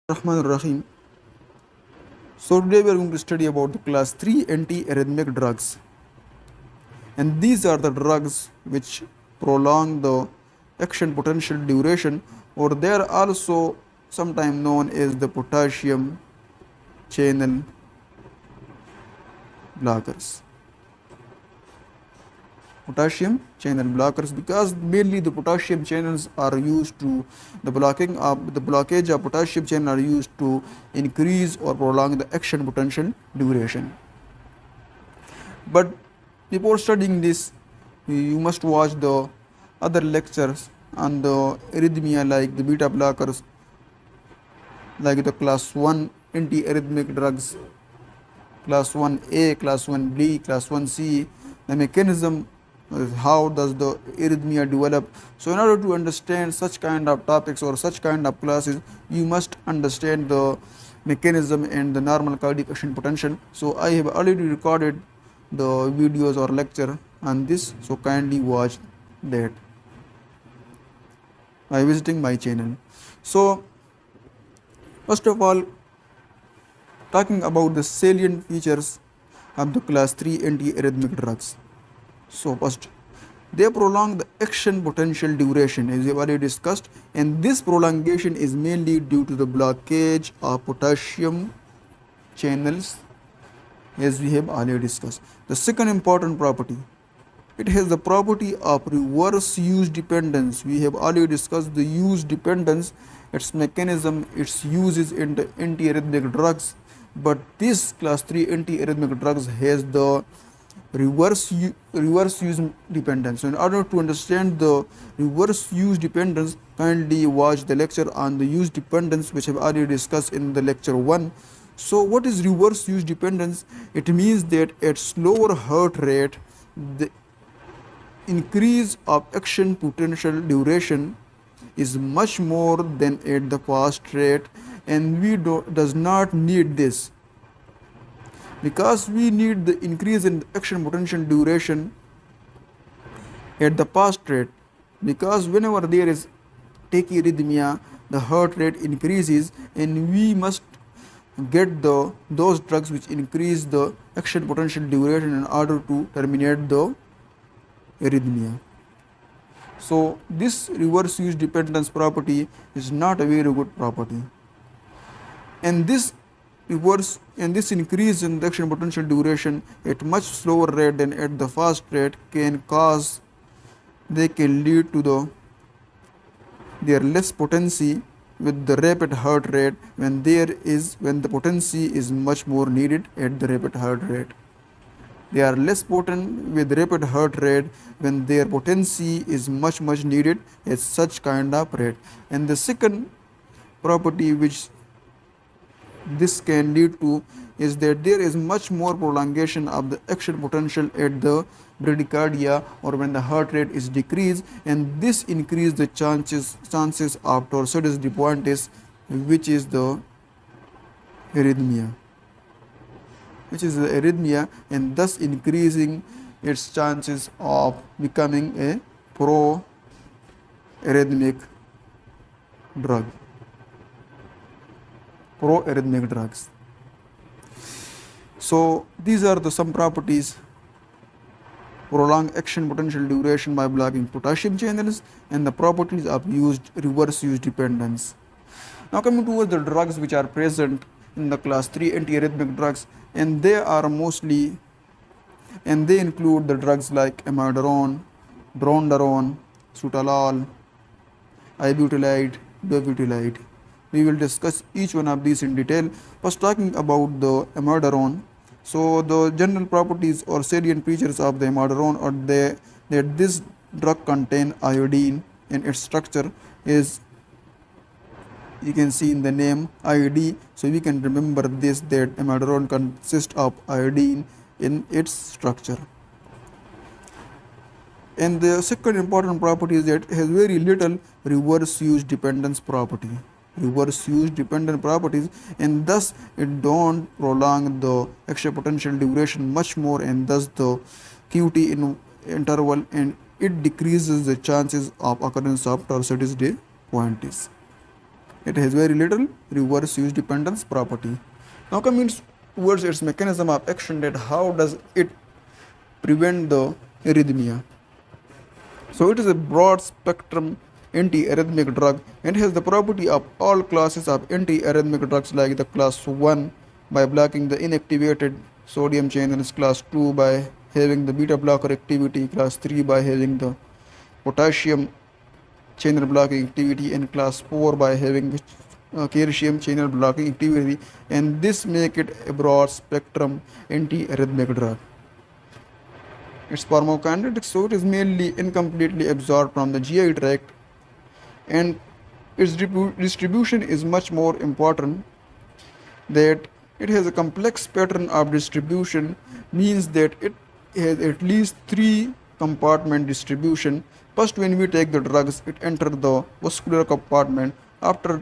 Rahman Rahim. So today we are going to study about the class 3 antiarrhythmic drugs, and these are the drugs which prolong the action potential duration, or they are also sometimes known as the potassium channel blockers. Potassium channel blockers, because mainly the potassium channels are used to the blockage of potassium channel are used to increase or prolong the action potential duration. But before studying this, you must watch the other lectures on the arrhythmia, like the beta blockers, like the class 1 antiarrhythmic drugs, class 1A, class 1B, class 1C, the mechanism, how does the arrhythmia develop. So in order to understand such kind of topics or such kind of classes, you must understand the mechanism and the normal cardiac action potential. So I have already recorded the videos or lecture on this, so kindly watch that by visiting my channel. So first of all, talking about the salient features of the class 3 antiarrhythmic drugs. So first, they prolong the action potential duration, as we have already discussed, and this prolongation is mainly due to the blockage of potassium channels, as we have already discussed. The second important property, it has the property of reverse use dependence. We have already discussed the use dependence, its mechanism, its uses in the antiarrhythmic drugs, but this class 3 antiarrhythmic drugs has the reverse use dependence. So in order to understand the reverse use dependence, kindly watch the lecture on the use dependence, which I have already discussed in the lecture 1. So what is reverse use dependence? It means that at slower heart rate, the increase of action potential duration is much more than at the fast rate, and we does not need this, because we need the increase in action potential duration at the fast rate, because whenever there is tachyarrhythmia, the heart rate increases, and we must get those drugs which increase the action potential duration in order to terminate the arrhythmia. So this reverse use dependence property is not a very good property, and this increase in the action potential duration at much slower rate than at the fast rate can lead to their less potency with the rapid heart rate when the potency is much more needed at the rapid heart rate. They are less potent with rapid heart rate when their potency is much needed at such kind of rate. And the second property which this can lead to is that there is much more prolongation of the action potential at the bradycardia, or when the heart rate is decreased, and this increases the chances of torsades de pointes, which is the arrhythmia, and thus increasing its chances of becoming a pro-arrhythmic drugs. So these are some properties: prolong action potential duration by blocking potassium channels, and the properties of reverse use dependence. Now coming towards the drugs which are present in the class 3 antiarrhythmic drugs, and they include the drugs like amiodarone, dronedarone, sutalol, ibutylide, dovutylide. We will discuss each one of these in detail. First, talking about the amiodarone. So the general properties or salient features of the amiodarone are that this drug contains iodine, and its structure is, you can see in the name, iodine. So we can remember this, that amiodarone consists of iodine in its structure. And the second important property is that it has very little reverse use dependence properties, and thus it don't prolong the action potential duration much more, and thus the QT in interval, and it decreases the chances of occurrence of torsades de pointes. It has very little reverse use dependence property. Now coming towards its mechanism of action, that how does it prevent the arrhythmia. So it is a broad spectrum antiarrhythmic drug and has the property of all classes of antiarrhythmic drugs like the class 1 by blocking the inactivated sodium channels, class 2 by having the beta blocker activity, class 3 by having the potassium channel blocking activity, and class 4 by having calcium channel blocking activity, and this make it a broad spectrum antiarrhythmic drug. Its pharmacokinetics, so it is mainly incompletely absorbed from the GI tract, and its distribution is much more important, that it has a complex pattern of distribution, means that it has at least 3 compartment distribution. First, when we take the drugs, it enters the vascular compartment. After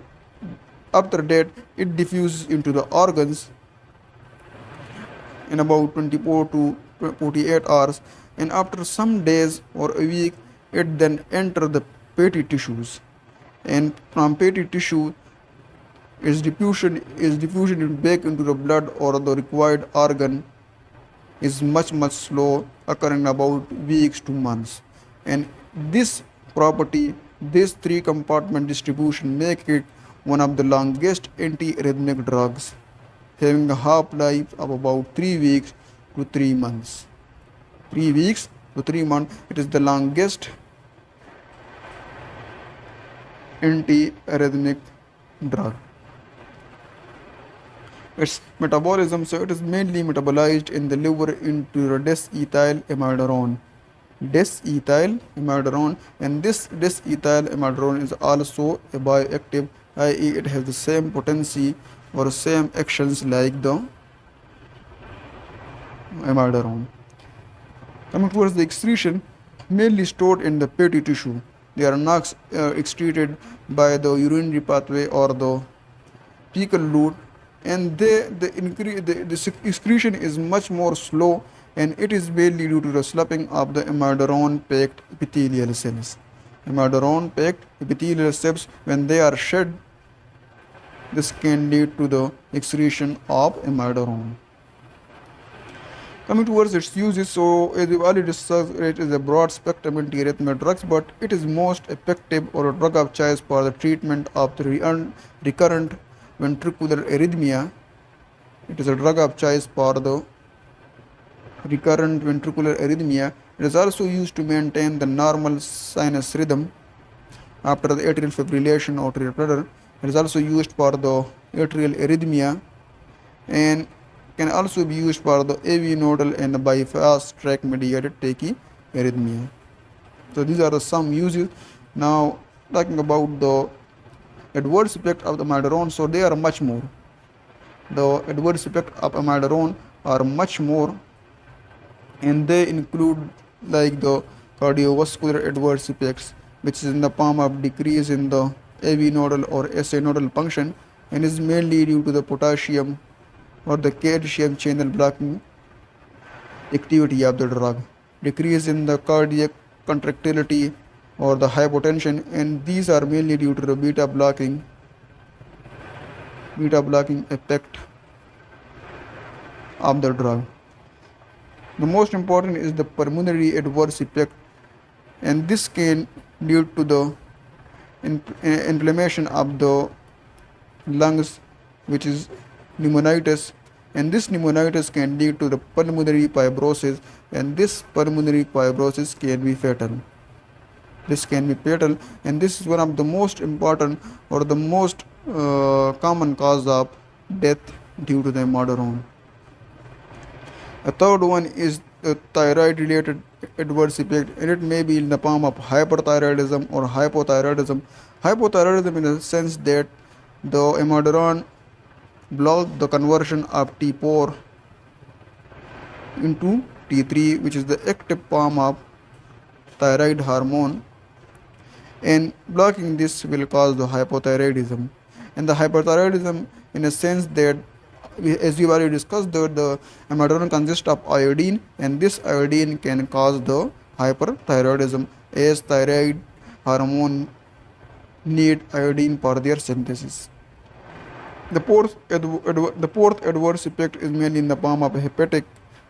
that, it diffuses into the organs in about 24 to 48 hours, and after some days or a week, it then enters the fatty tissues, and from fatty tissue its diffusion back into the blood or the required organ is much slow, occurring about weeks to months. And this property, this 3 compartment distribution, make it one of the longest antiarrhythmic drugs, having a half-life of about 3 weeks to 3 months. 3 weeks to 3 months, it is the longest antiarrhythmic drug. Its metabolism, so it is mainly metabolized in the liver into the desethyl amiodarone. And this desethyl amiodarone is also a bioactive, i.e. it has the same potency or same actions like the amiodarone. Coming towards the excretion, mainly stored in the fatty tissue. They are not excreted by the urinary pathway or the fecal route, and the excretion is much more slow, and it is mainly due to the sloughing of the amiodarone-packed epithelial cells. Amiodarone-packed epithelial cells, when they are shed, this can lead to the excretion of amiodarone. Coming towards its uses, so as we already discussed, it is a broad spectrum antiarrhythmic drugs, but it is most effective or a drug of choice for the treatment of the recurrent ventricular arrhythmia. It is a drug of choice for the recurrent ventricular arrhythmia. It is also used to maintain the normal sinus rhythm after the atrial fibrillation or atrial flutter. It is also used for the atrial arrhythmia, and can also be used for the AV nodal and the bypass tract mediated tachyarrhythmia. So these are some uses. Now talking about the adverse effect of the amiodarone, so they are much more. The adverse effect of amiodarone are much more, and they include like the cardiovascular adverse effects, which is in the form of decrease in the AV nodal or SA nodal function, and is mainly due to the potassium or the calcium channel blocking activity of the drug, decrease in the cardiac contractility or the hypotension, and these are mainly due to the beta blocking effect of the drug. The most important is the pulmonary adverse effect, and this can lead to the inflammation of the lungs, which is pneumonitis, and this pneumonitis can lead to the pulmonary fibrosis, and this pulmonary fibrosis can be fatal. This can be fatal, and this is one of the most important or the most common cause of death due to the amiodarone. A third one is the thyroid related adverse effect, and it may be in the form of hyperthyroidism or hypothyroidism. Hypothyroidism in the sense that the amiodarone blocks the conversion of T4 into T3, which is the active form of thyroid hormone, and blocking this will cause the hypothyroidism. And the hyperthyroidism in a sense that, as we already discussed, the amiodarone consists of iodine, and this iodine can cause the hyperthyroidism, as thyroid hormone need iodine for their synthesis. The fourth adverse effect is mainly in the form of hepatic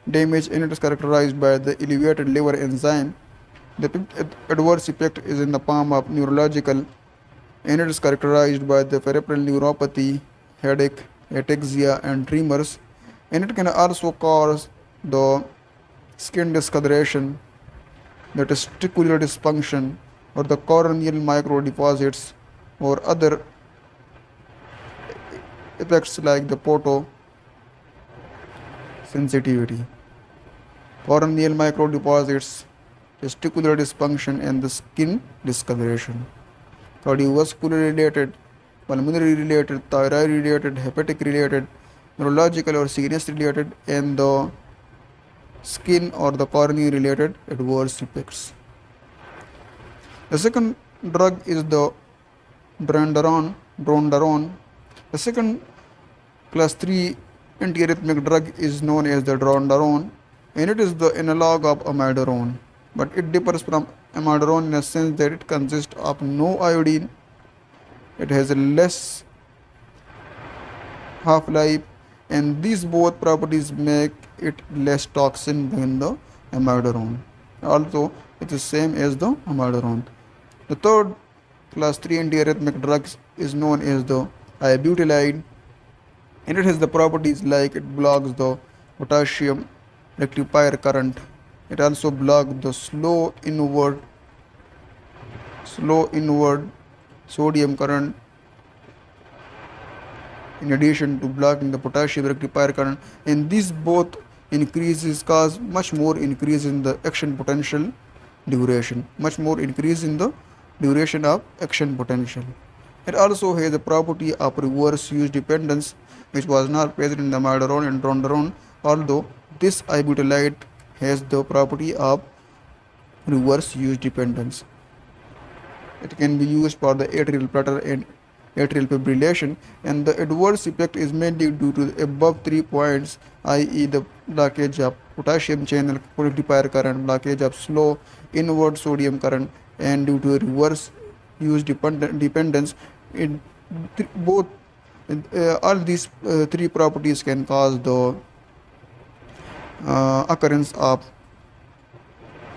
damage, and it is characterized by the elevated liver enzyme. The fifth adverse effect is in the form of neurological, and it is characterized by the peripheral neuropathy, headache, ataxia, and tremors. And it can also cause the skin discoloration, the testicular dysfunction, or the corneal microdeposits, or other effects like the photosensitivity, corneal microdeposits, testicular dysfunction, and the skin discoloration. Cardiovascular related, pulmonary related, thyroid related, hepatic related, neurological or CNS related, and the skin or the cornea related adverse effects. The second drug is the drondaron. The second class 3 antiarrhythmic drug is known as the drondaron, and it is the analog of amiodarone, but it differs from amiodarone in a sense that it consists of no iodine, it has a less half-life, and these both properties make it less toxin than the amiodarone. Also, it is same as the amiodarone. The third class 3 antiarrhythmic drug is known as the ibutylide, and it has the properties like it blocks the potassium rectifier current. It also blocks the slow inward sodium current, in addition to blocking the potassium rectifier current, and these both cause much more increase in the action potential duration, of action potential. It also has the property of reverse use dependence, which was not present in the amiodarone and drondaron, although this ibutylide has the property of reverse use dependence. It can be used for the atrial flutter and atrial fibrillation, and the adverse effect is mainly due to the above 3 points, i.e. the blockage of potassium channel rectifier current, blockage of slow inward sodium current, and due to reverse use dependence. All these 3 properties can cause the occurrence of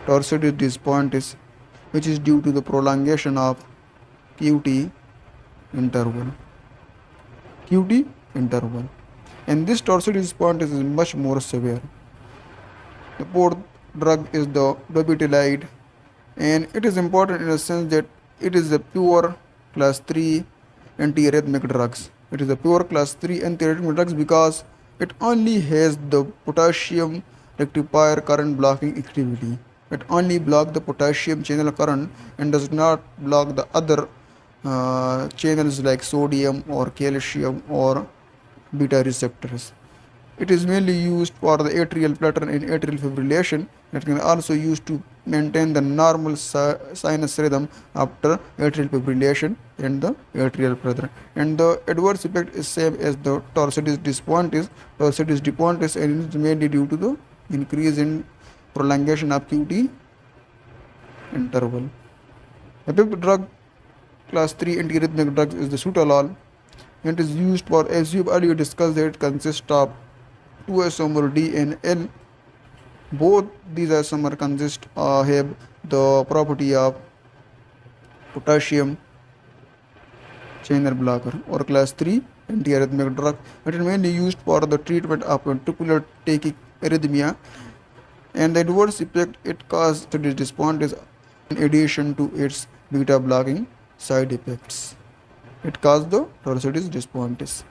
torsitis dispontis, which is due to the prolongation of QT interval. And this torsitis dispontis is much more severe. The fourth drug is the ibutylide, and it is important in a sense that it is a pure class 3 antiarrhythmic drugs. It is a pure class 3 antiarrhythmic drugs because it only has the potassium rectifier current blocking activity. It only blocks the potassium channel current and does not block the other channels like sodium or calcium or beta receptors. It is mainly used for the atrial flutter and atrial fibrillation. It can also used to maintain the normal sinus rhythm after atrial fibrillation and the atrial flutter. And the adverse effect is same as the torsitis dispontis. And it is mainly due to the increase in prolongation of QT interval. The fifth drug, class 3 antiarrhythmic drugs, is the sutalol. It is used for, as we have earlier discussed, that it consists of 2 isomer D and L. Both these isomers have the property of potassium channel blocker or class 3 antiarrhythmic drug. It is mainly used for the treatment of ventricular tachyarrhythmia, and the adverse effect it causes to this dispontis in addition to its beta blocking side effects. It causes the torsitis dispontis.